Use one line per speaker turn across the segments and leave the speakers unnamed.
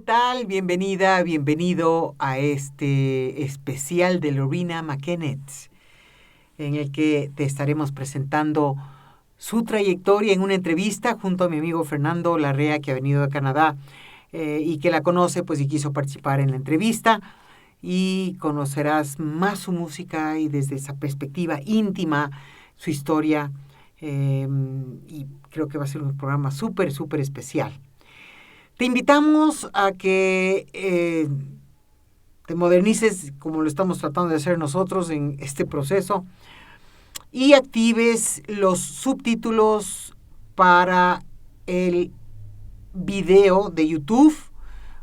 tal? Bienvenida, bienvenido a este especial de Loreena Mckennitt, en el que te estaremos presentando su trayectoria en una entrevista junto a mi amigo Fernando Larrea, que ha venido de Canadá y que la conoce pues y quiso participar en la entrevista, y conocerás más su música y desde esa perspectiva íntima, su historia, y creo que va a ser un programa súper especial. Te invitamos a que te modernices como lo estamos tratando de hacer nosotros en este proceso y actives los subtítulos para el video de YouTube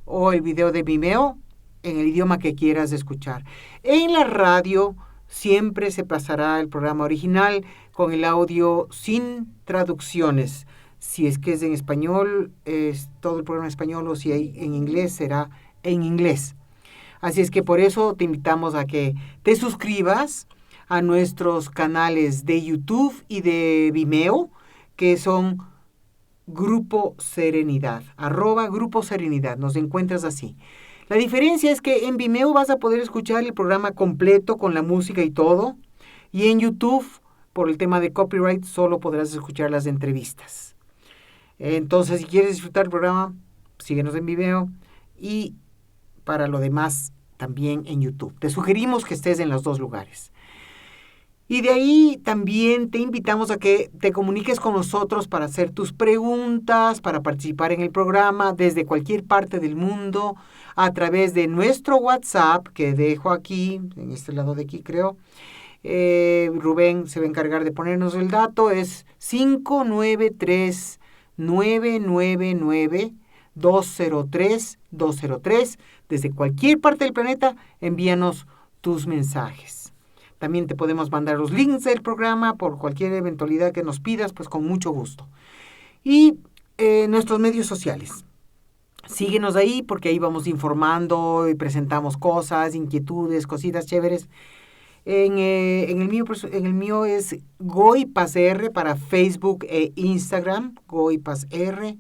o el video de Vimeo en el idioma que quieras escuchar. En la radio siempre se pasará el programa original con el audio sin traducciones. Si es que es en español, es todo el programa en español, o si hay en inglés, será en inglés. Así es que por eso te invitamos a que te suscribas a nuestros canales de YouTube y de Vimeo, que son Grupo Serenidad, @Grupo Serenidad, nos encuentras así. La diferencia es que en Vimeo vas a poder escuchar el programa completo con la música y todo, y en YouTube, por el tema de copyright, solo podrás escuchar las entrevistas. Entonces, si quieres disfrutar el programa, síguenos en Vimeo y para lo demás también en YouTube. Te sugerimos que estés en los dos lugares. Y de ahí también te invitamos a que te comuniques con nosotros para hacer tus preguntas, para participar en el programa desde cualquier parte del mundo a través de nuestro WhatsApp, que dejo aquí, en este lado de aquí creo. Rubén se va a encargar de ponernos el dato, es 593-999-203-203. Desde cualquier parte del planeta, envíanos tus mensajes. También te podemos mandar los links del programa por cualquier eventualidad que nos pidas, pues con mucho gusto. Y nuestros medios sociales. Síguenos ahí porque ahí vamos informando y presentamos cosas, inquietudes, cositas chéveres. En el mío es GoyPasR para Facebook e Instagram, GoyPasR.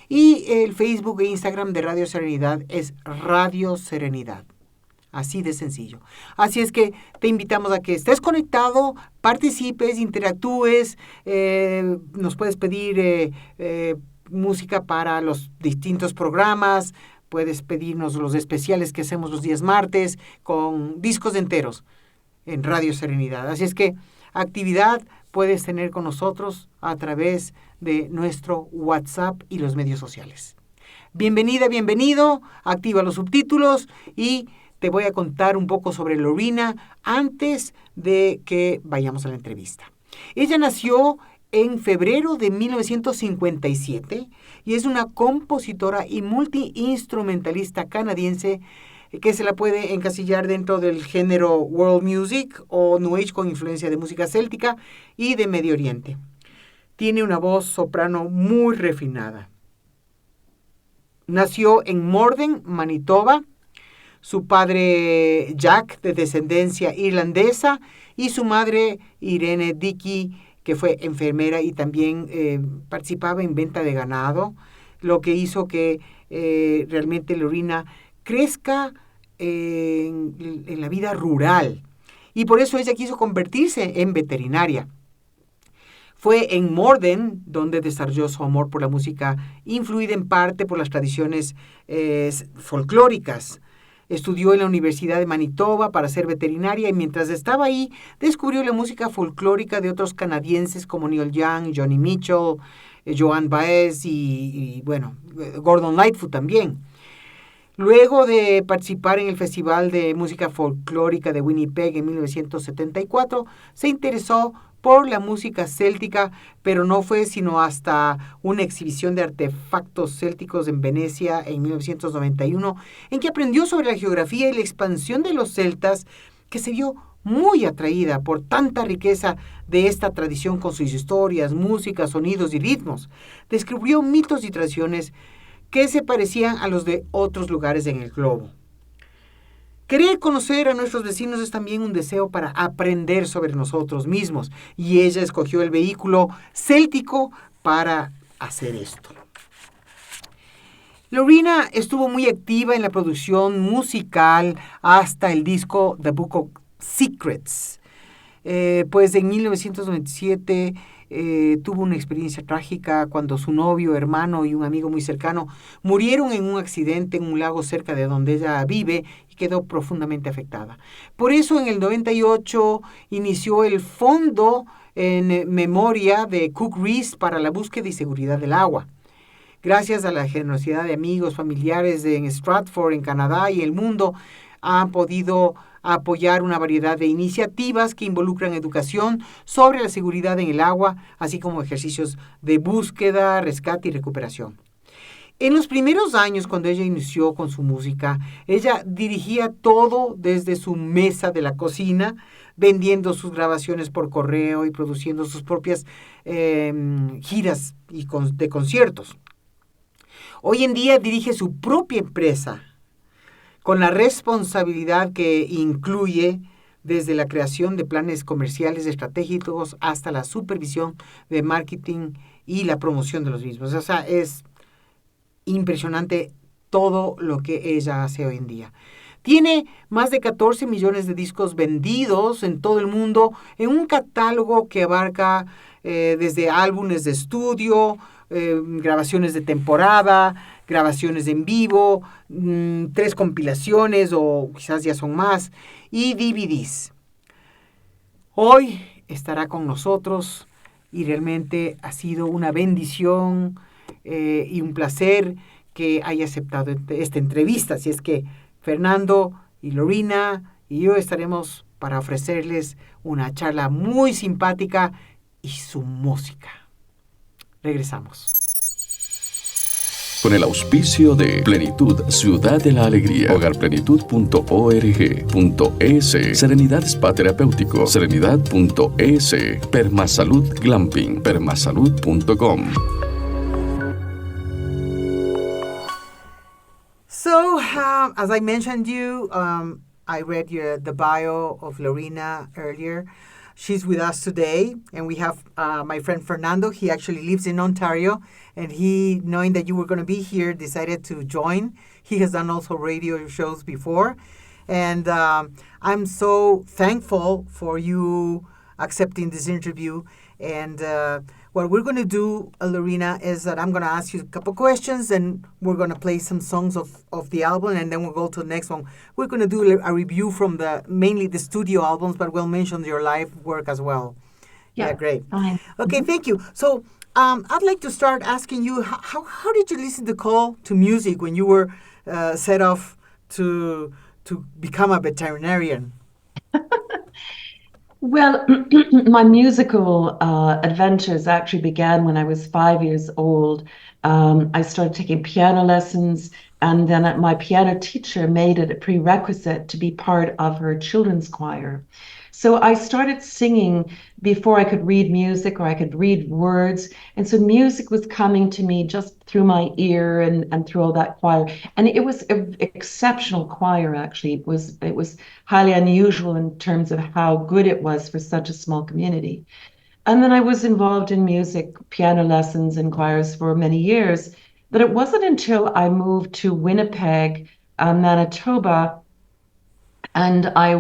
Y el Facebook e Instagram de Radio Serenidad es Radio Serenidad. Así de sencillo. Así es que te invitamos a que estés conectado, participes, interactúes, nos puedes pedir música para los distintos programas, puedes pedirnos los especiales que hacemos los días martes con discos enteros en Radio Serenidad. Así es que actividad puedes tener con nosotros a través de nuestro WhatsApp y los medios sociales. Bienvenida, bienvenido, activa los subtítulos y te voy a contar un poco sobre Loreena antes de que vayamos a la entrevista. Ella nació en febrero de 1957 y es una compositora y multiinstrumentalista canadiense que se la puede encasillar dentro del género world music o new age con influencia de música céltica y de Medio Oriente. Tiene una voz soprano muy refinada. Nació en Morden, Manitoba. Su padre Jack, de descendencia irlandesa, y su madre Irene Dickey, que fue enfermera y también participaba en venta de ganado, lo que hizo que realmente Loreena crezca en la vida rural. Y por eso ella quiso convertirse en veterinaria. Fue en Morden donde desarrolló su amor por la música, influida en parte por las tradiciones folclóricas. Estudió en la Universidad de Manitoba para ser veterinaria y mientras estaba ahí descubrió la música folclórica de otros canadienses como Neil Young, Johnny Mitchell, Joan Baez y Gordon Lightfoot también. Luego de participar en el Festival de Música Folclórica de Winnipeg en 1974, se interesó por la música céltica, pero no fue sino hasta una exhibición de artefactos célticos en Venecia en 1991, en que aprendió sobre la geografía y la expansión de los celtas, que se vio muy atraída por tanta riqueza de esta tradición con sus historias, música, sonidos y ritmos. Descubrió mitos y tradiciones que se parecían a los de otros lugares en el globo. Querer conocer a nuestros vecinos es también un deseo para aprender sobre nosotros mismos, y ella escogió el vehículo céltico para hacer esto. Loreena estuvo muy activa en la producción musical hasta el disco The Book of Secrets. Pues en 1997 tuvo una experiencia trágica cuando su novio, hermano y un amigo muy cercano murieron en un accidente en un lago cerca de donde ella vive y quedó profundamente afectada. Por eso en el 98 inició el Fondo en Memoria de Cook Reese para la búsqueda y seguridad del agua. Gracias a la generosidad de amigos, familiares en Stratford, en Canadá y el mundo, han podido apoyar una variedad de iniciativas que involucran educación sobre la seguridad en el agua, así como ejercicios de búsqueda, rescate y recuperación. En los primeros años, cuando ella inició con su música, ella dirigía todo desde su mesa de la cocina, vendiendo sus grabaciones por correo y produciendo sus propias giras de conciertos. Hoy en día dirige su propia empresa, con la responsabilidad que incluye desde la creación de planes comerciales estratégicos hasta la supervisión de marketing y la promoción de los mismos. O sea, es impresionante todo lo que ella hace hoy en día. Tiene más de 14 millones de discos vendidos en todo el mundo en un catálogo que abarca desde álbumes de estudio, grabaciones de temporada, grabaciones en vivo, 3 compilaciones o quizás ya son más, y DVDs. Hoy estará con nosotros y realmente ha sido una bendición y un placer que haya aceptado esta entrevista. Así es que Fernando y Loreena y yo estaremos para ofrecerles una charla muy simpática y su música. Regresamos.
Con el auspicio de Plenitud, Ciudad de la Alegría, hogarplenitud.org.es, Serenidad Spa Terapéutico, Serenidad.es, Permasalud Glamping, permasalud.com.
So, as I mentioned I read the bio of Loreena earlier. She's with us today, and we have my friend Fernando. He actually lives in Ontario, and he, knowing that you were going to be here, decided to join. He has done also radio shows before, and I'm so thankful for you accepting this interview. And what we're going to do, Loreena, is that I'm going to ask you a couple questions, and we're going to play some songs of the album, and then we'll go to the next one. We're going to do a review from mainly the studio albums, but we'll mention your live work as well. Yeah, great.
Fine.
Okay, thank you. So I'd like to start asking you, how did you listen to call to music when you were set off to become a veterinarian?
Well, my musical adventures actually began when I was 5 years old. I started taking piano lessons, and then my piano teacher made it a prerequisite to be part of her children's choir. So I started singing before I could read music or I could read words. And so music was coming to me just through my ear and through all that choir. And it was an exceptional choir, actually. It was highly unusual in terms of how good it was for such a small community. And then I was involved in music, piano lessons and choirs for many years. But it wasn't until I moved to Winnipeg, Manitoba, and I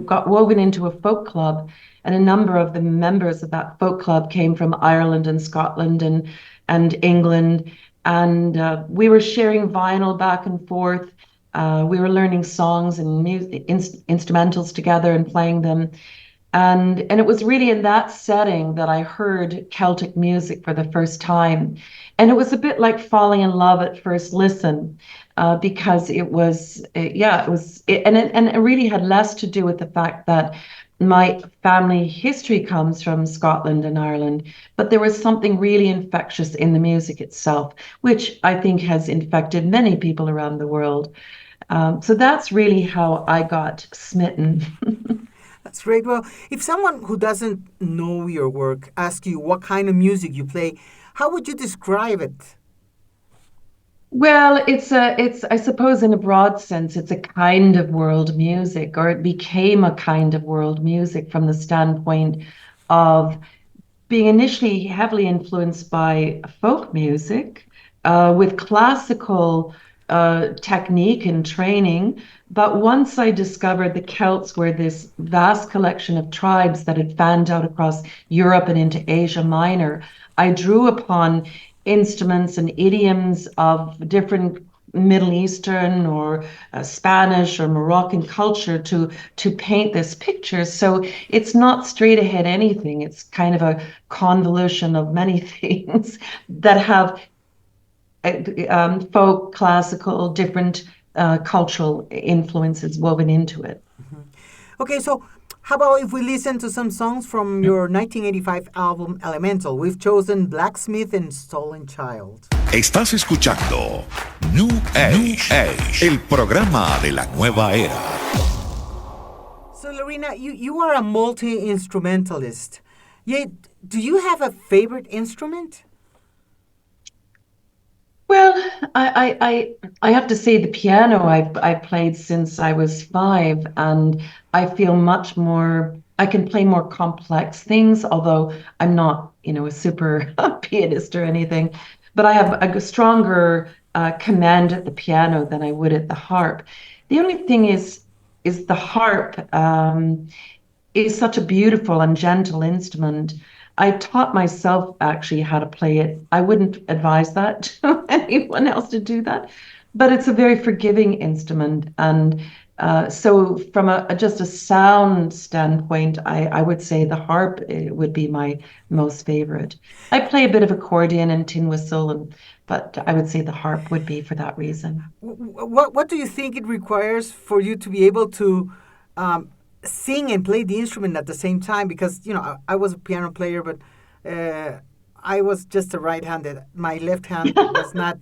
got woven into a folk club, and a number of the members of that folk club came from Ireland and Scotland and England, and we were sharing vinyl back and forth. We were learning songs and instrumentals together and playing them. And it was really in that setting that I heard Celtic music for the first time. And it was a bit like falling in love at first listen, because it was, and it really had less to do with the fact that my family history comes from Scotland and Ireland, but there was something really infectious in the music itself, which I think has infected many people around the world. So that's really how I got smitten.
That's great. Well, if someone who doesn't know your work asks you what kind of music you play, how would you describe it?
Well, I suppose in a broad sense, it's a kind of world music, or it became a kind of world music from the standpoint of being initially heavily influenced by folk music, with classical technique and training. But once I discovered the Celts were this vast collection of tribes that had fanned out across Europe and into Asia Minor, I drew upon instruments and idioms of different Middle Eastern or Spanish or Moroccan culture to paint this picture. So it's not straight ahead anything. It's kind of a convolution of many things that have folk, classical, different cultural influences woven into it.
Okay, so how about if we listen to some songs from your 1985 album Elemental? We've chosen Blacksmith and Stolen Child.
Estás escuchando New Age, el programa de la nueva era.
So, Loreena, you are a multi-instrumentalist. Yet, do you have a favorite instrument?
Well, I have to say the piano I played since I was 5, and I feel much more. I can play more complex things, although I'm not, a super pianist or anything. But I have a stronger command at the piano than I would at the harp. The only thing is the harp. Is such a beautiful and gentle instrument. I taught myself actually how to play it. I wouldn't advise that to anyone else to do that, but it's a very forgiving instrument. And so, from just a sound standpoint, I would say the harp would be my most favorite. I play a bit of accordion and tin whistle, but I would say the harp would be for that reason.
What do you think it requires for you to be able to sing and play the instrument at the same time? Because I was a piano player, but I was just a right-handed. My left hand was not.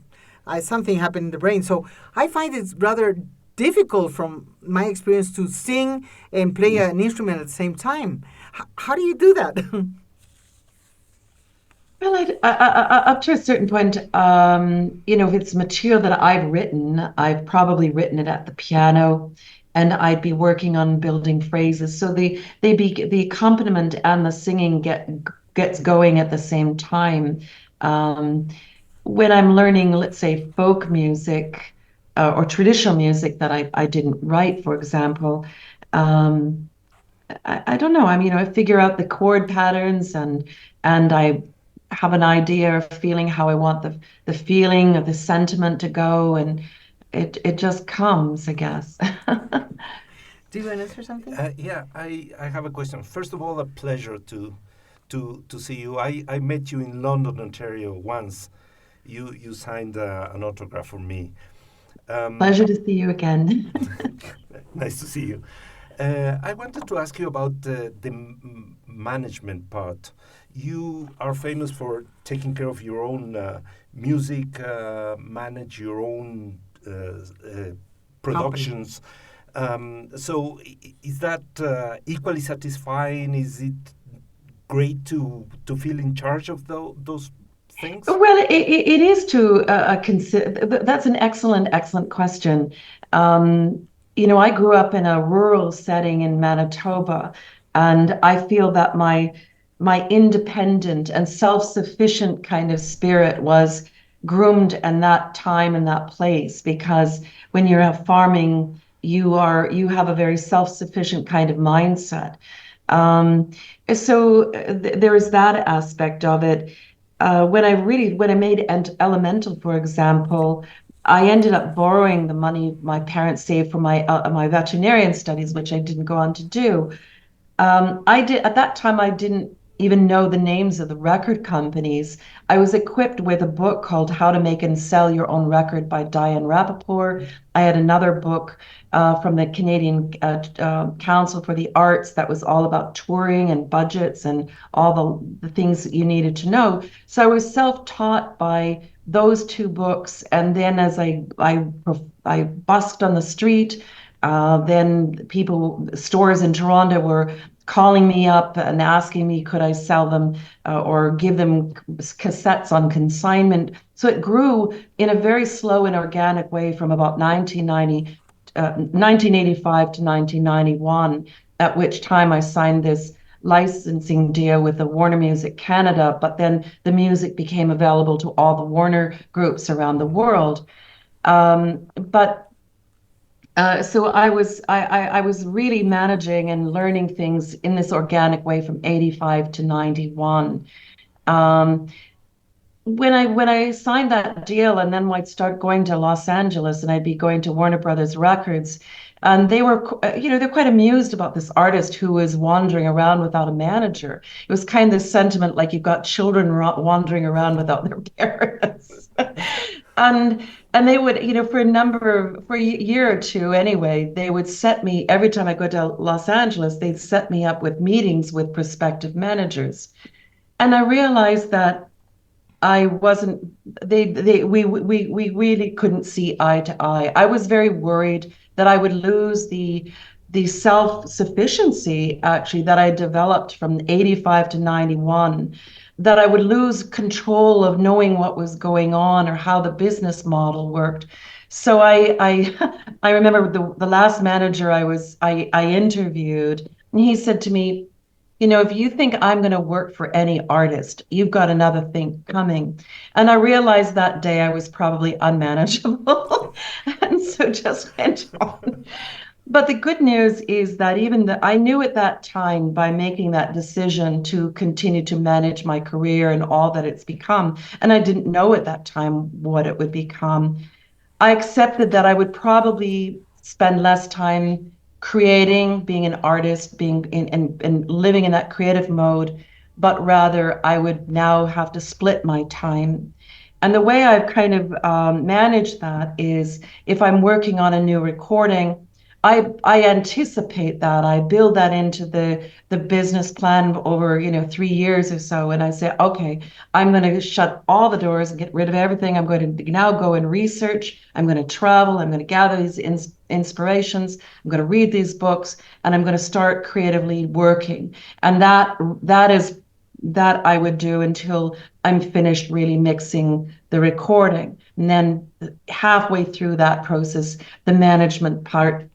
Something happened in the brain, so I find it's rather difficult, from my experience, to sing and play an instrument at the same time. How do you do that?
Well, up to a certain point, if it's material that I've written, I've probably written it at the piano, and I'd be working on building phrases. So the accompaniment and the singing gets going at the same time. When I'm learning, let's say, folk music or traditional music that I didn't write, for example, um, I don't know. I mean, I figure out the chord patterns, and I have an idea or feeling how I want the feeling of the sentiment to go, and it just comes, I guess.
Do you want to answer something?
Yeah, I have a question. First of all, a pleasure to see you. I met you in London, Ontario once. You signed an autograph for me.
Pleasure to see you again.
Nice to see you. I wanted to ask you about the management part. You are famous for taking care of your own music, manage your own productions. So is that equally satisfying? Is it great to feel in charge of those things?
Well, it is to consider. That's an excellent question. I grew up in a rural setting in Manitoba, and I feel that my independent and self-sufficient kind of spirit was groomed in that time and that place, because when you're farming, you have a very self-sufficient kind of mindset. Um, so there is that aspect of it. When I made Elemental, for example, I ended up borrowing the money my parents saved for my veterinarian studies, which I didn't go on to do. I did at that time. I didn't even know the names of the record companies. I was equipped with a book called How to Make and Sell Your Own Record by Diane Rappaport. I had another book from the Canadian Council for the Arts that was all about touring and budgets and all the things that you needed to know. So I was self-taught by those two books, and then as I busked on the street. Then stores in Toronto were calling me up and asking me could I sell them or give them cassettes on consignment. So it grew in a very slow and organic way from about 1985 to 1991, at which time I signed this licensing deal with the Warner Music Canada, but then the music became available to all the Warner groups around the world. So I was really managing and learning things in this organic way from 85 to 91. Um, when I signed that deal, and then I'd start going to Los Angeles, and I'd be going to Warner Brothers Records, and they were, they're quite amused about this artist who was wandering around without a manager. It was kind of this sentiment like you've got children wandering around without their parents. and and they would, for a year or two anyway, they would set me, every time I go to Los Angeles, they'd set me up with meetings with prospective managers. And I realized that I wasn't, we really couldn't see eye to eye. I was very worried that I would lose the self-sufficiency actually that I developed from 85 to 91, that I would lose control of knowing what was going on or how the business model worked. So I remember the last manager I interviewed, and he said to me, if you think I'm going to work for any artist, you've got another thing coming. And I realized that day I was probably unmanageable. And so just went on. But the good news is that I knew at that time, by making that decision to continue to manage my career and all that it's become, and I didn't know at that time what it would become, I accepted that I would probably spend less time creating, being an artist, being and living in that creative mode, but rather I would now have to split my time. And the way I've kind of managed that is, if I'm working on a new recording, I anticipate that. I build that into the business plan over 3 years or so, and I say, okay, I'm going to shut all the doors and get rid of everything. I'm going to now go and research. I'm going to travel. I'm going to gather these inspirations. I'm going to read these books, and I'm going to start creatively working. And that I would do until I'm finished really mixing the recording. And then halfway through that process, the management part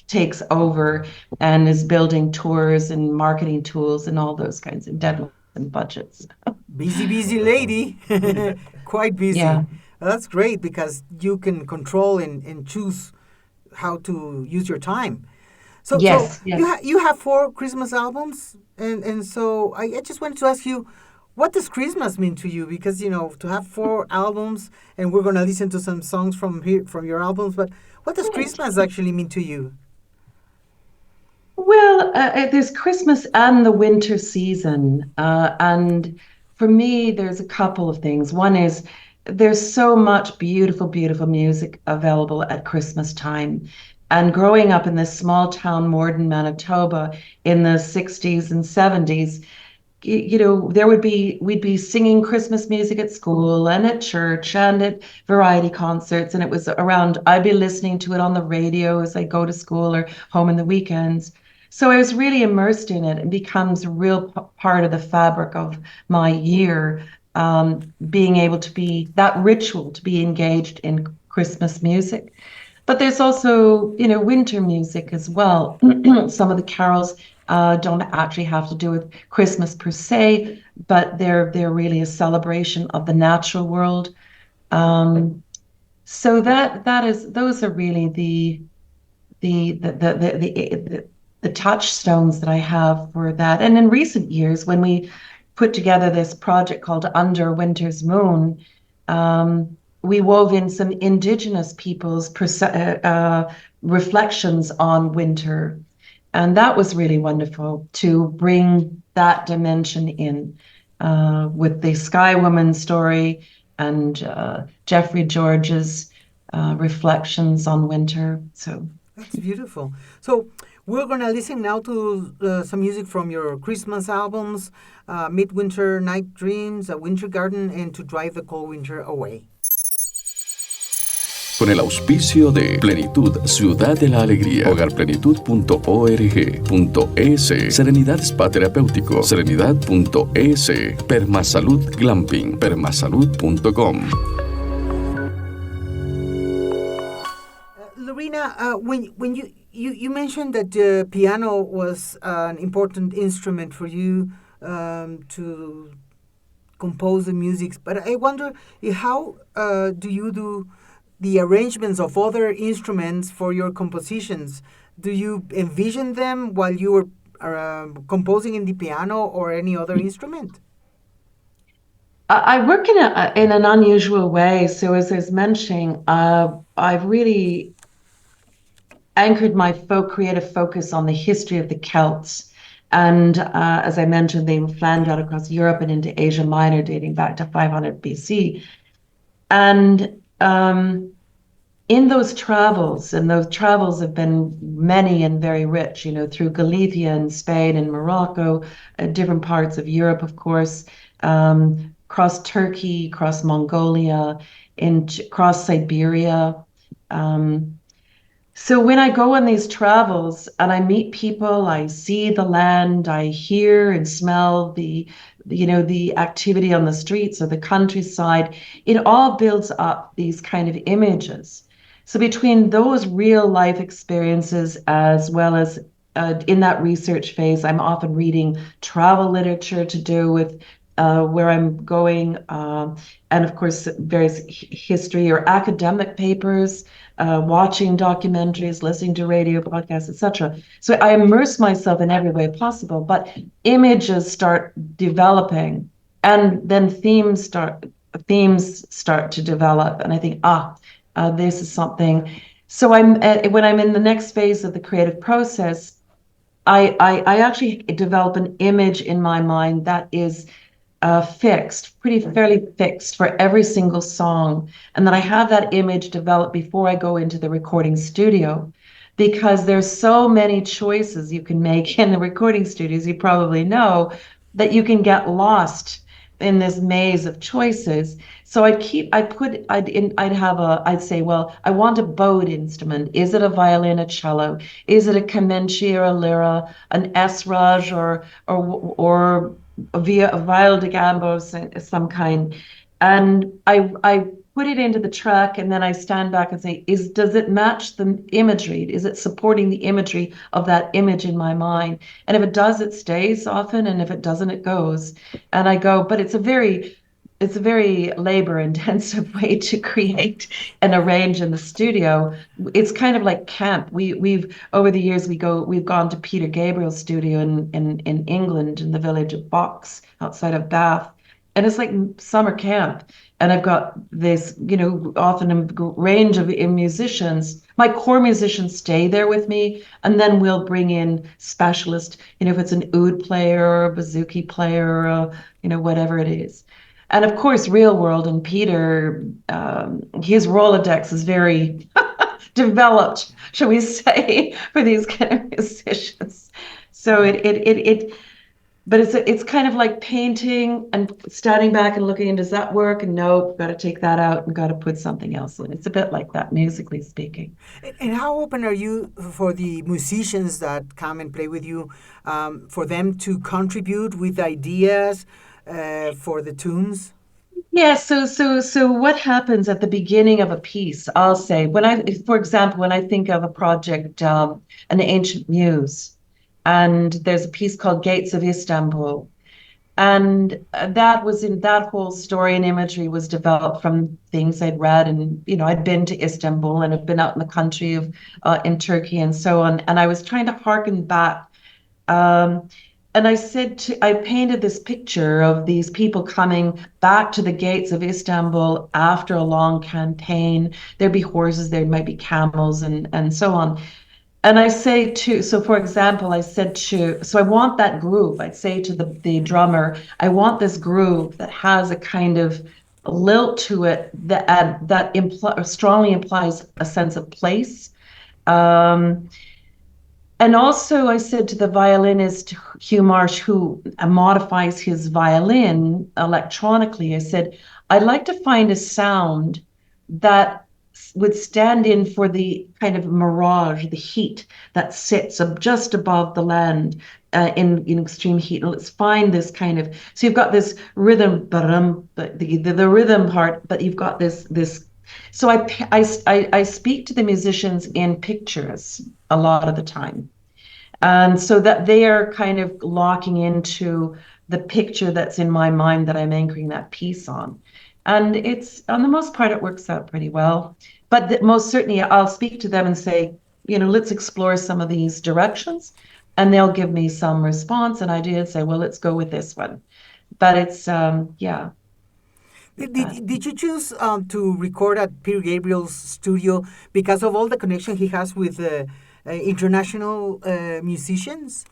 takes over and is building tours and marketing tools and all those kinds of deadlines and budgets.
Busy lady. Quite busy.
Yeah.
Well, that's great, because you can control and choose how to use your time. So,
Yes.
you have 4 Christmas albums, and so I just wanted to ask you, what does Christmas mean to you? Because to have 4 albums, and we're going to listen to some songs from your albums, but what does Christmas actually mean to you?
Well, there's Christmas and the winter season. And for me, there's a couple of things. One is, there's so much beautiful, beautiful music available at Christmas time. And growing up in this small town, Morden, Manitoba, in the 60s and 70s, we'd be singing Christmas music at school and at church and at variety concerts. And it was around, I'd be listening to it on the radio as I go to school or home in the weekends. So I was really immersed in it. It becomes a real part of the fabric of my year, being able to be that ritual, to be engaged in Christmas music. But there's also, winter music as well. Some of the carols don't actually have to do with Christmas per se, but they're really a celebration of the natural world. So those are really the touchstones that I have for that. And in recent years, when we put together this project called Under Winter's Moon, we wove in some Indigenous people's reflections on winter. And that was really wonderful to bring that dimension in, with the Sky Woman story and Jeffrey George's reflections on winter. So
that's beautiful. So we're going to listen now to some music from your Christmas albums, Midwinter Night Dreams, A Winter Garden, and To Drive the Cold Winter Away.
Con el auspicio de Plenitud, Ciudad de la Alegría, hogarplenitud.org.es, Serenidad Spa Terapéutico, serenidad.es, Permasalud Glamping, permasalud.com.
Loreena, when you mentioned that the piano was an important instrument for you to compose the music, but I wonder how do you do the arrangements of other instruments for your compositions? Do you envision them while you were composing in the piano or any other instrument?
I work in an unusual way. So as I was mentioning, I've really anchored my creative focus on the history of the Celts. And as I mentioned, they fanned out across Europe and into Asia Minor, dating back to 500 BC. And in those travels, and those travels have been many and very rich, through Galicia and Spain and Morocco, different parts of Europe, of course, across Turkey, across Mongolia, across Siberia. Um, so when I go on these travels and I meet people, I see the land, I hear and smell the activity on the streets or the countryside, it all builds up these kind of images. So between those real life experiences as well as in that research phase, I'm often reading travel literature to do with where I'm going, and of course, various history or academic papers, watching documentaries, listening to radio podcasts, etc. So I immerse myself in every way possible, but images start developing, and then themes start to develop, and I think, this is something. So when I'm in the next phase of the creative process, I actually develop an image in my mind that is fixed, fairly fixed for every single song. And then I have that image developed before I go into the recording studio, because there's so many choices you can make in the recording studios, you probably know, that you can get lost in this maze of choices. So I'd say, well, I want a bowed instrument. Is it a violin, a cello? Is it a Kamenchi or a lira, an esraj or via a viol de gambos of some kind? And I put it into the track, and then I stand back and say, does it match the imagery? Is it supporting the imagery of that image in my mind? And if it does, it stays often, and if it doesn't, it goes. And I go, but it's a very labor intensive way to create and arrange in the studio. It's kind of like camp. We've over the years we've gone to Peter Gabriel's studio in England, in the village of Box outside of Bath, and it's like summer camp. And I've got this, often a range of musicians. My core musicians stay there with me, and then we'll bring in specialists, if it's an oud player or a bouzouki player or whatever it is. And of course, real world, and Peter, his Rolodex is very developed, shall we say, for these kind of musicians. So but it's kind of like painting and standing back and looking, does that work? And no, got to take that out and got to put something else in. It's a bit like that, musically speaking.
And how open are you for the musicians that come and play with you, for them to contribute with ideas for the tunes?
Yeah, so what happens at the beginning of a piece, I'll say, for example, when I think of a project, An Ancient Muse, and there's a piece called Gates of Istanbul, and that whole story and imagery was developed from things I'd read, and I'd been to Istanbul and have been out in the country in Turkey and so on, and I was trying to harken back. Um, and I painted this picture of these people coming back to the gates of Istanbul after a long campaign. There'd be horses, there might be camels, and so on. And so for example, so I want that groove. I'd say to the drummer, I want this groove that has a kind of lilt to it that strongly implies a sense of place. Um, and also, I said to the violinist, Hugh Marsh, who modifies his violin electronically, I said, I'd like to find a sound that would stand in for the kind of mirage, the heat that sits just above the land in extreme heat. And let's find this kind of, so you've got this rhythm, the rhythm part, but you've got this. So I speak to the musicians in pictures. a lot of the time. And so that they are kind of locking into the picture that's in my mind that I'm anchoring that piece on. And it's, on the most part, it works out pretty well. But most certainly, I'll speak to them and say, let's explore some of these directions. And they'll give me some response and idea and say, well, let's go with this one. But it's, yeah.
Did you choose to record at Peter Gabriel's studio because of all the connection he has with international musicians?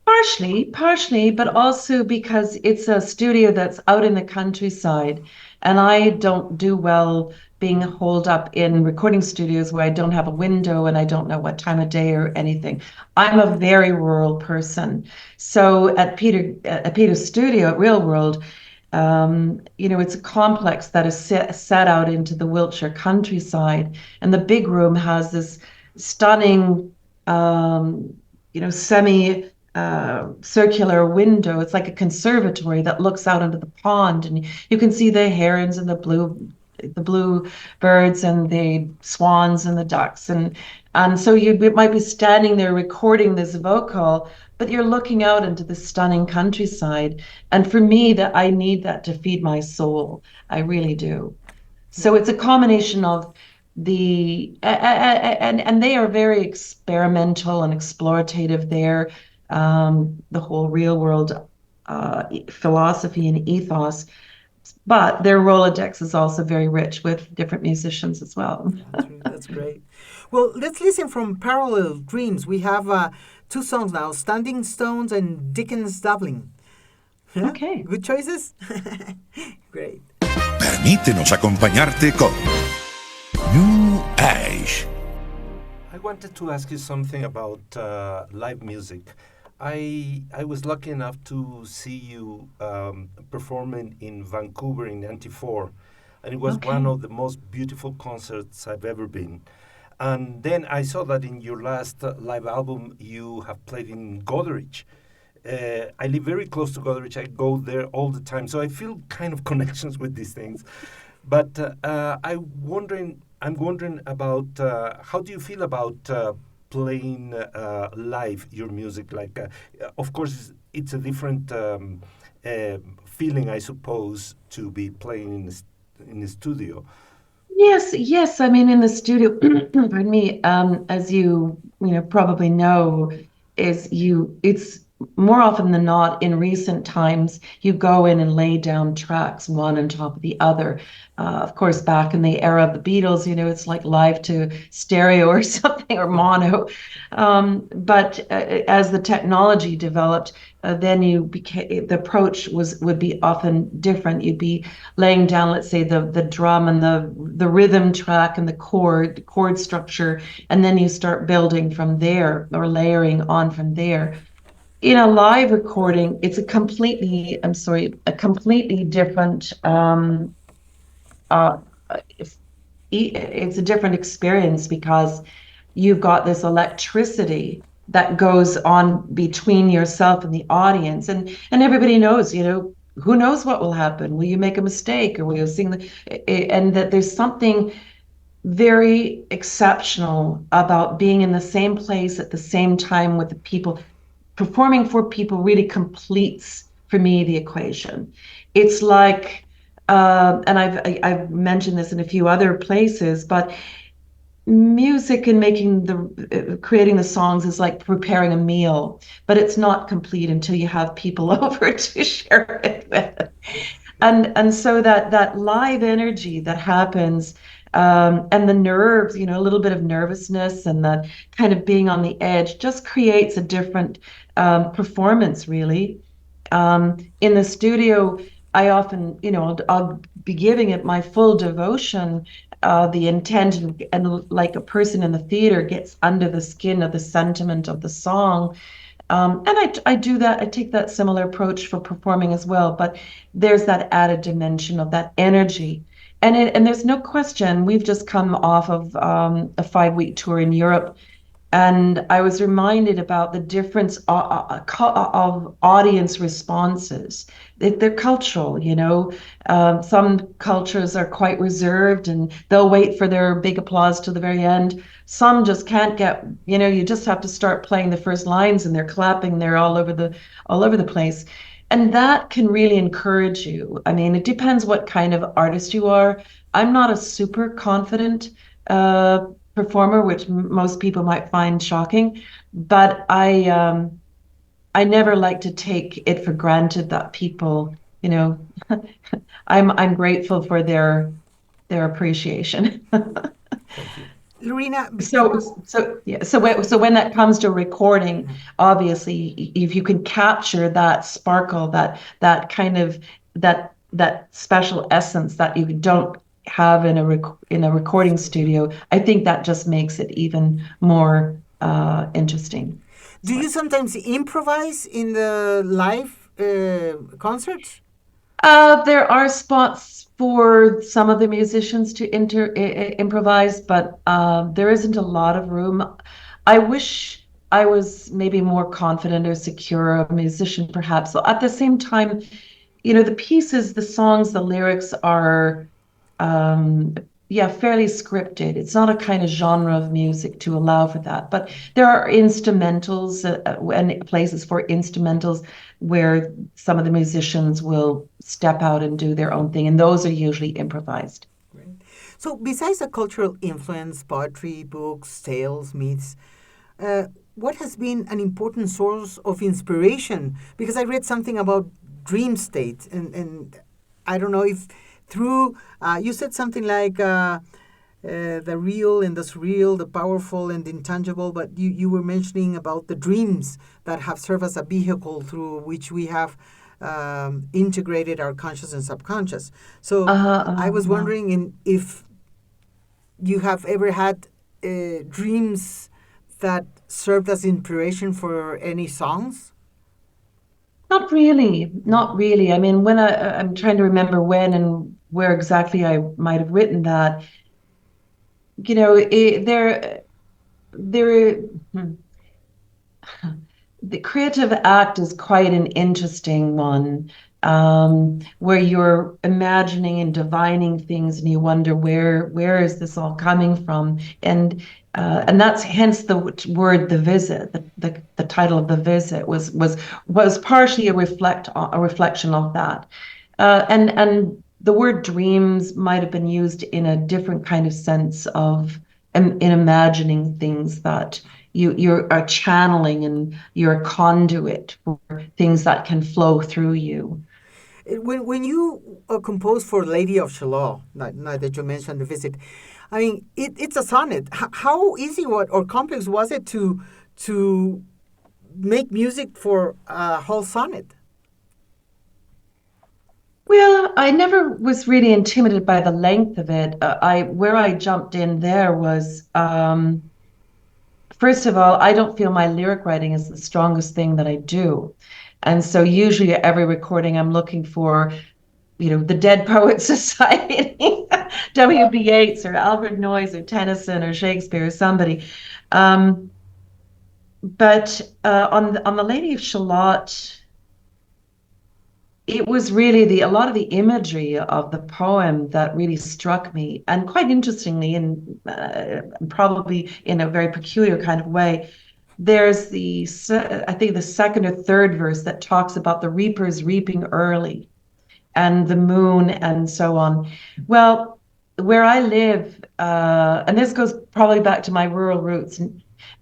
Partially, but also because it's a studio that's out in the countryside, and I don't do well being holed up in recording studios where I don't have a window and I don't know what time of day or anything. I'm a very rural person. So at Peter's studio at Real World, it's a complex that is set out into the Wiltshire countryside, and the big room has this stunning, semi circular window. It's like a conservatory that looks out into the pond, and you can see the herons and the blue birds and the swans and the ducks, and so you might be standing there recording this vocal, but you're looking out into the stunning countryside. And for me, that I need that to feed my soul. I really do. So it's a combination of and they are very experimental and explorative there. The whole real world philosophy and ethos, but their Rolodex is also very rich with different musicians as well.
That's great. Well, let's listen from Parallel Dreams. We have two songs now, Standing Stones and Dickens Dublin. Huh?
Okay.
Good choices? Great.
Permítenos acompañarte con New Age.
I wanted to ask you something about live music. I was lucky enough to see you performing in Vancouver in '94, and it was one of the most beautiful concerts I've ever been. And then I saw that in your last live album you have played in Goderich. I live very close to Goderich. I go there all the time, so I feel kind of connections with these things. But I'm wondering about how do you feel about playing live your music? Like, of course, it's a different feeling, I suppose, to be playing in the studio.
Yes. I mean, in the studio, pardon me, as probably know, it's more often than not in recent times, you go in and lay down tracks one on top of the other. Of course, back in the era of the Beatles, it's like live to stereo or something, or mono. But as the technology developed, then the approach would be often different. You'd be laying down, let's say, the drum and the rhythm track and the chord structure, and then you start building from there or layering on from there. In a live recording, it's a completely different it's a different experience, because you've got this electricity that goes on between yourself and the audience, and everybody knows, who knows what will happen. Will you make a mistake, or will you sing and that there's something very exceptional about being in the same place at the same time with the people. Performing for people really completes, for me, the equation. It's like, and I've mentioned this in a few other places, but music and creating the songs is like preparing a meal, but it's not complete until you have people over to share it with. And so that live energy that happens, and the nerves, a little bit of nervousness and that kind of being on the edge, just creates a different performance, really. In the studio, I often, I'll be giving it my full devotion, the intent, and like a person in the theater gets under the skin of the sentiment of the song. And I do that. I take that similar approach for performing as well. But there's that added dimension of that energy. And there's no question, we've just come off of a 5-week tour in Europe. And I was reminded about the difference of audience responses. They're cultural, you know. Some cultures are quite reserved and they'll wait for their big applause to the very end. Some just can't get, you know, you just have to start playing the first lines and they're clapping, they're all over the place. And that can really encourage you. I mean, it depends what kind of artist you are. I'm not a super confident uh, performer, which most people might find shocking. But I never like to take it for granted that people, you know, I'm grateful for their appreciation.
Thank you.
Loreena,
So when that comes to recording, obviously, if you can capture that sparkle, that kind of that special essence that you don't have in a recording studio, I think that just makes it even more interesting.
do
So,
you sometimes improvise in the live concerts?
There are spots for some of the musicians to improvise, but there isn't a lot of room. I wish I was maybe more confident or secure a musician, perhaps. So at the same time, you know, the pieces, the songs, the lyrics are, um, yeah, fairly scripted. It's not a kind of genre of music to allow for that. But there are instrumentals and places for instrumentals where some of the musicians will step out and do their own thing, and those are usually improvised.
So, besides the cultural influence, poetry, books, tales, myths, uh, what has been an important source of inspiration? Because I read something about dream state, and I don't know if through, you said something like the real and the surreal, the powerful and the intangible, but you were mentioning about the dreams that have served as a vehicle through which we have integrated our conscious and subconscious. So I was
Yeah.
wondering if you have ever had dreams that served as inspiration for any songs?
Not really, not really. I mean, I'm trying to remember when and where exactly I might have written that. You know, there. Hmm. The creative act is quite an interesting one, where you're imagining and divining things, and you wonder where is this all coming from, and that's hence the word the visit. The title of the visit was partially a reflection of that, and the word dreams might have been used in a different kind of sense of in imagining things that you are channeling and you're a conduit for things that can flow through you.
When you composed for Lady of Shalott, now that you mentioned the visit, I mean, it's a sonnet. How easy or complex was it to make music for a whole sonnet?
Well, I never was really intimidated by the length of it. I where I jumped in there was first of all, I don't feel my lyric writing is the strongest thing that I do. And so usually at every recording I'm looking for, you know, the Dead Poets Society, W.B. Yeats or Albert Noyes or Tennyson or Shakespeare or somebody. Um, but on the Lady of Shalott, it was really a lot of the imagery of the poem that really struck me, and quite interestingly, and probably in a very peculiar kind of way, there's I think the second or third verse that talks about the reapers reaping early and the moon and so on. Well, where I live, and this goes probably back to my rural roots,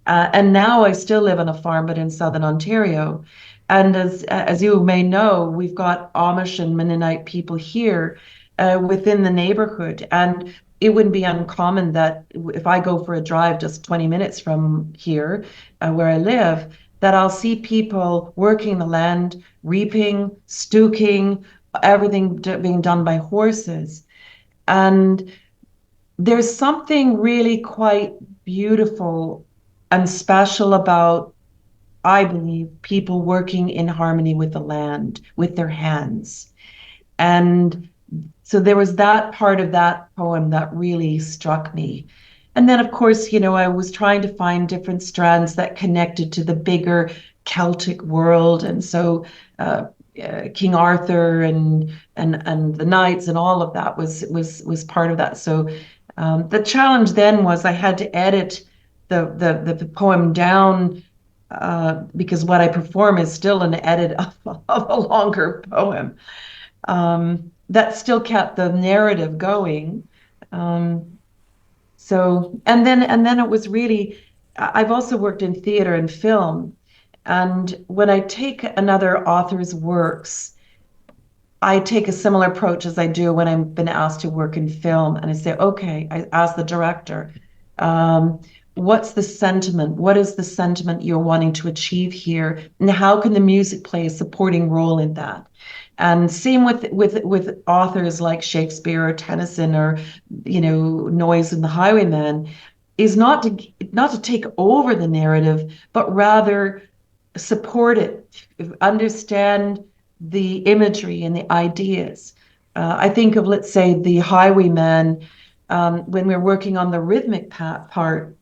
and now I still live on a farm, but in southern Ontario. And as you may know, we've got Amish and Mennonite people here within the neighborhood, and it wouldn't be uncommon that if I go for a drive just 20 minutes from here, where I live, that I'll see people working the land, reaping, stooking, everything being done by horses. And there's something really quite beautiful and special about, I believe, people working in harmony with the land, with their hands. And so there was that part of that poem that really struck me. And then, of course, I was trying to find different strands that connected to the bigger Celtic world. And so King Arthur and the knights and all of that was part of that. So the challenge then was I had to edit the poem down because what I perform is still an edit of a longer poem that still kept the narrative going. Um, and then it was really, I've also worked in theater and film. And when I take another author's works, I take a similar approach as I do when I've been asked to work in film. And I say, okay, I ask the director, um, what's the sentiment? What is the sentiment you're wanting to achieve here? And how can the music play a supporting role in that? And same with authors like Shakespeare or Tennyson or Noise and the Highwayman, is not to take over the narrative, but rather support it, understand the imagery and the ideas. I think of, let's say, the Highwayman, when we're working on the rhythmic part.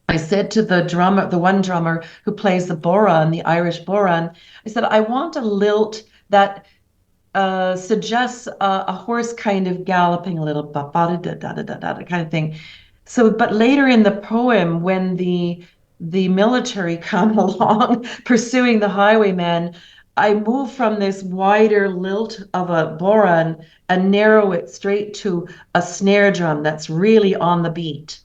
I said to the drummer, the one drummer who plays the boran, the Irish boran, I said, I want a lilt that suggests a horse kind of galloping a little, kind of thing. So, but later in the poem, when the military come along pursuing the highwayman, I move from this wider lilt of a boran and narrow it straight to a snare drum that's really on the beat.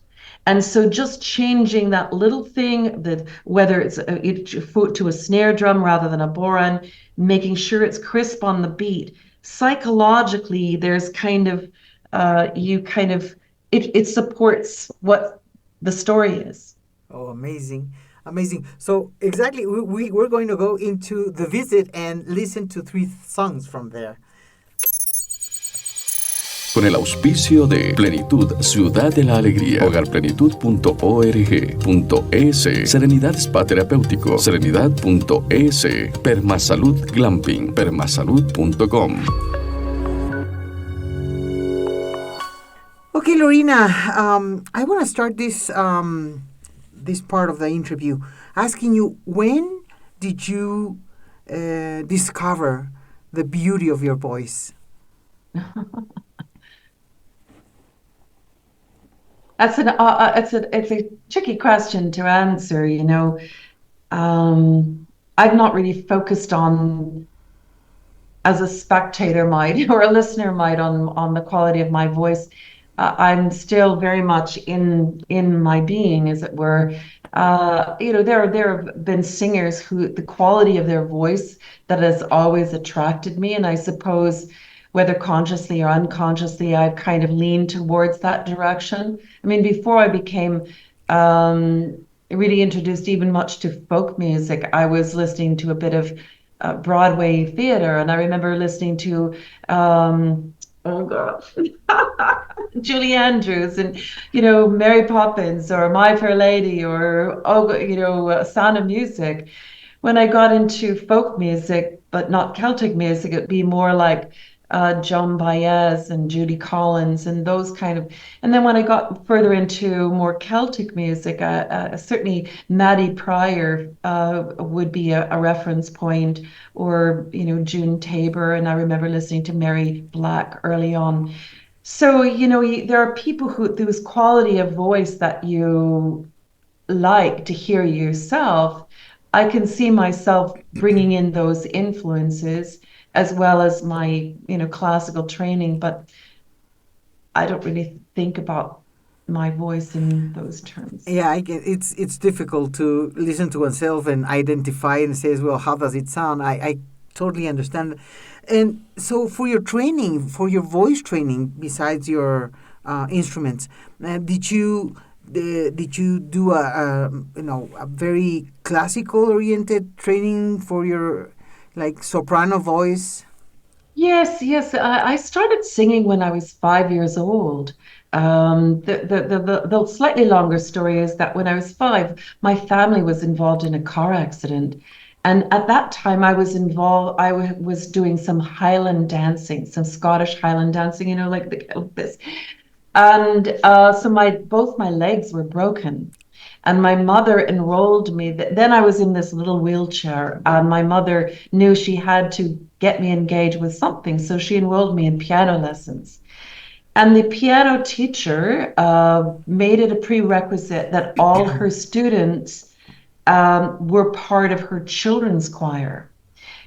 And so just changing that little thing, that whether it's to a snare drum rather than a boran, making sure it's crisp on the beat. Psychologically, there's kind of it supports what the story is.
Oh, amazing. Amazing. So exactly, we're going to go into The Visit and listen to 3 songs from there.
Con el auspicio de Plenitud, Ciudad de la Alegría, hogarplenitud.org.es, Serenidad Spa Terapéutico, Serenidad.es, Permasalud Glamping, permasalud.com.
Okay, Loreena, I want to start this this part of the interview asking you, when did you discover the beauty of your voice?
It's a tricky question to answer. I've not really focused on, as a spectator might or a listener might, on the quality of my voice. I'm still very much in my being, as it were. There have been singers who the quality of their voice that has always attracted me, and I suppose whether consciously or unconsciously, I've kind of leaned towards that direction. I mean, before I became really introduced even much to folk music, I was listening to a bit of Broadway theater, and I remember listening to oh gosh, Julie Andrews and Mary Poppins or My Fair Lady or Sound of Music. When I got into folk music, but not Celtic music, it'd be more like Joan Baez and Judy Collins and those kind of. And then when I got further into more Celtic music, certainly Maddie Pryor would be a reference point, or June Tabor. And I remember listening to Mary Black early on. So there are people whose quality of voice that you like to hear yourself. I can see myself bringing in those influences as well as my, classical training, but I don't really think about my voice in those terms.
Yeah, I get it's difficult to listen to oneself and identify and say, well, how does it sound? I totally understand. And so for your training, for your voice training, besides your instruments, did you do a very classical oriented training for your soprano voice?
Yes. I started singing when I was 5 years old. The slightly longer story is that when I was 5, my family was involved in a car accident. And at that time, I was involved, was doing some Highland dancing, some Scottish Highland dancing, like this. And so both my legs were broken. And my mother enrolled me. Then I was in this little wheelchair, and my mother knew she had to get me engaged with something. So she enrolled me in piano lessons. And the piano teacher made it a prerequisite that all her students were part of her children's choir.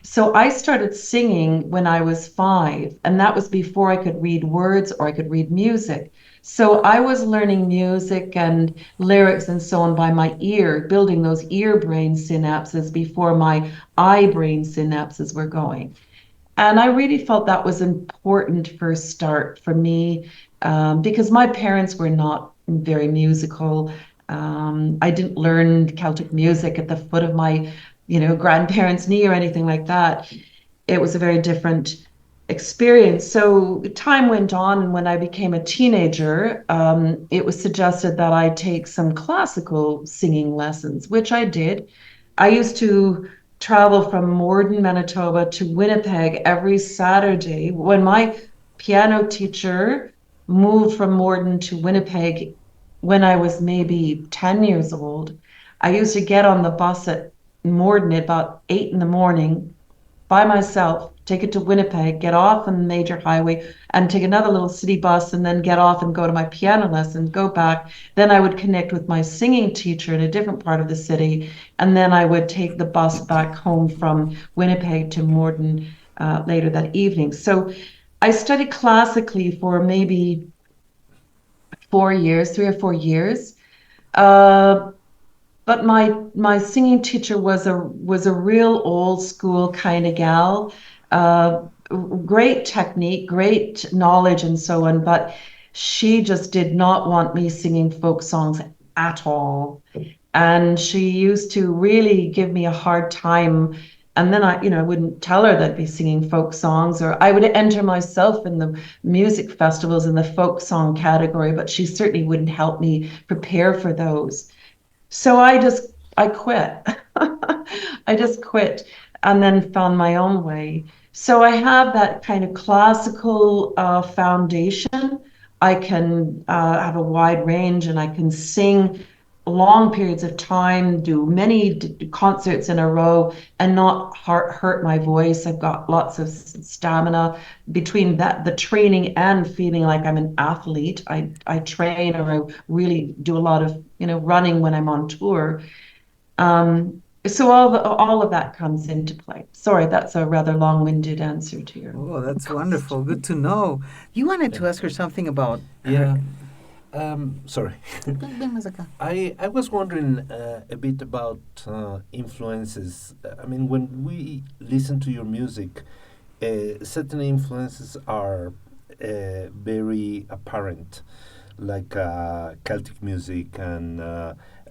So I started singing when I was 5, and that was before I could read words or I could read music. So I was learning music and lyrics and so on by my ear, building those ear brain synapses before my eye brain synapses were going. And I really felt that was important first start for me, because my parents were not very musical. I didn't learn Celtic music at the foot of my, grandparents' knee or anything like that. It was a very different experience. So time went on, and when I became a teenager, it was suggested that I take some classical singing lessons, which I did. I used to travel from Morden, Manitoba to Winnipeg every Saturday. When my piano teacher moved from Morden to Winnipeg when I was maybe 10 years old, I used to get on the bus at Morden at about 8 in the morning by myself, take it to Winnipeg, get off on the major highway, and take another little city bus, and then get off and go to my piano lesson, go back. Then I would connect with my singing teacher in a different part of the city, and then I would take the bus back home from Winnipeg to Morden later that evening. So I studied classically for maybe 4 years, 3 or 4 years. Uh, but my singing teacher was a real old school kind of gal. Uh, Great technique, great knowledge, and so on. But she just did not want me singing folk songs at all. And she used to really give me a hard time. And then I wouldn't tell her that I'd be singing folk songs, or I would enter myself in the music festivals in the folk song category, but she certainly wouldn't help me prepare for those. So I quit. I just quit and then found my own way. So I have that kind of classical foundation. I can have a wide range, and I can sing long periods of time, do many concerts in a row, and not hurt my voice. I've got lots of stamina between that, the training, and feeling like I'm an athlete. I train, or I really do a lot of running when I'm on tour. So all of that comes into play. Sorry, that's a rather long-winded answer to your
Oh, that's
question.
wonderful. Good to know. You wanted to ask her something about
Yeah. Sorry.
Ven más acá.
I was wondering a bit about influences. I mean, when we listen to your music, certain influences are very apparent, like Celtic music and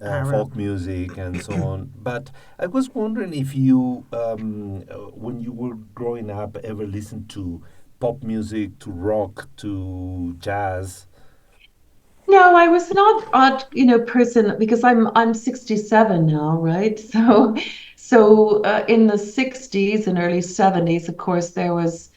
Arab.
folk music and so on. But I was wondering if you, when you were growing up, ever listened to pop music, to rock, to jazz.
No, I was not odd, person, because I'm 67 now, right? So in the 60s and early 70s, of course, there was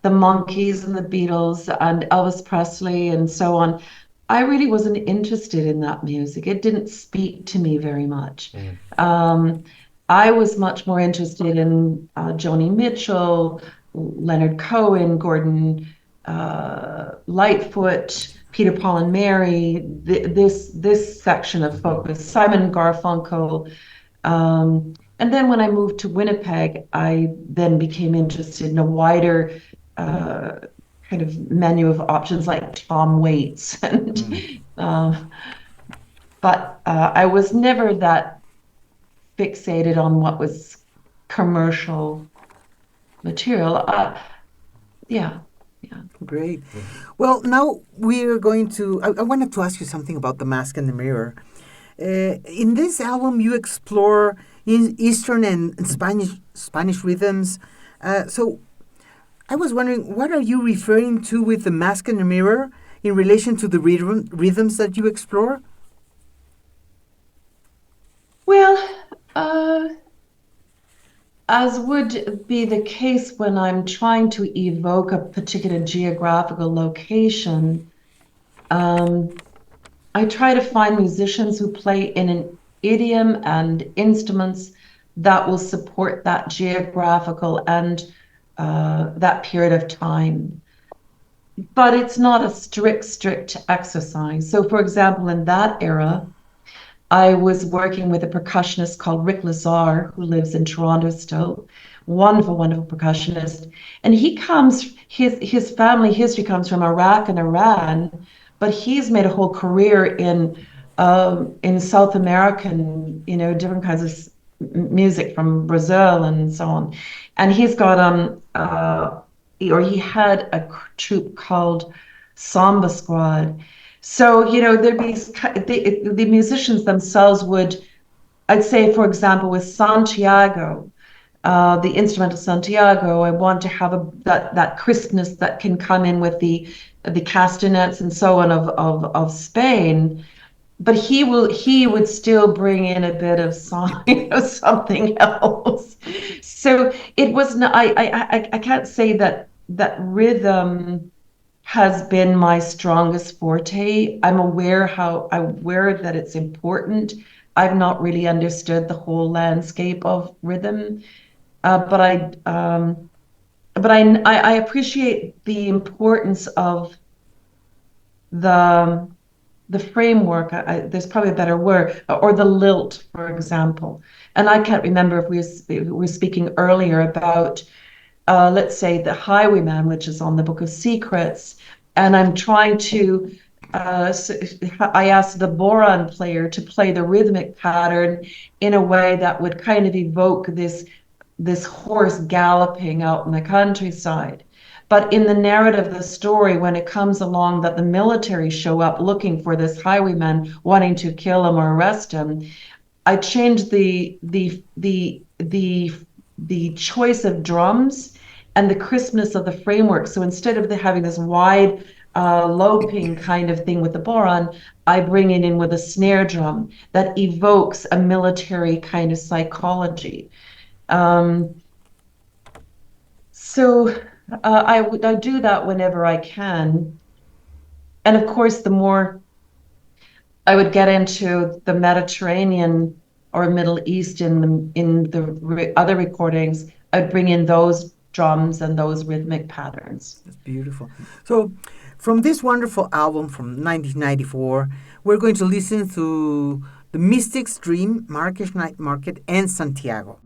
the Monkees and the Beatles and Elvis Presley and so on. I really wasn't interested in that music. It didn't speak to me very much.
Mm.
Um, I was much more interested in Joni Mitchell, Leonard Cohen, Gordon Lightfoot, Peter, Paul, and Mary. This section of folk with Simon Garfunkel. And then when I moved to Winnipeg, I then became interested in a wider uh, kind of menu of options like Tom Waits. And uh, but I was never that fixated on what was commercial material. Yeah, yeah.
Great. Well, now we're going to. I wanted to ask you something about The Mask and the Mirror. In this album, you explore Eastern and Spanish rhythms. So I was wondering, what are you referring to with The Mask and the Mirror in relation to the rhythms that you explore?
Well, uh, as would be the case when I'm trying to evoke a particular geographical location, I try to find musicians who play in an idiom and instruments that will support that geographical and that period of time. But it's not a strict exercise. So, for example, in that era, I was working with a percussionist called Rick Lazar, who lives in Toronto still. Wonderful percussionist. And his family history comes from Iraq and Iran, but he's made a whole career in South American, different kinds of music from Brazil and so on. And he had a troupe called Samba Squad. So, there'd be the musicians themselves would, I'd say, for example, with Santiago, the instrumental Santiago, I want to have that crispness that can come in with the castanets and so on of Spain. But he would still bring in a bit of song, something else. So it was not, I can't say that rhythm has been my strongest forte. I'm aware that it's important. I've not really understood the whole landscape of rhythm, but I appreciate the importance of the framework. There's probably a better word, or the lilt, for example. And I can't remember if we were speaking earlier about let's say the Highwayman, which is on the Book of Secrets, and I'm trying to. I asked the boron player to play the rhythmic pattern in a way that would kind of evoke this horse galloping out in the countryside. But in the narrative of the story, when it comes along that the military show up looking for this highwayman, wanting to kill him or arrest him, I changed the choice of drums and the crispness of the framework. So instead of having this wide loping kind of thing with the boron, I bring it in with a snare drum that evokes a military kind of psychology. So I do that whenever I can. And of course, the more I would get into the Mediterranean or Middle East in the other recordings, I'd bring in those drums and those rhythmic patterns.
That's beautiful. So, from this wonderful album from 1994, we're going to listen to The Mystic's Dream, Marrakesh Night Market, and Santiago.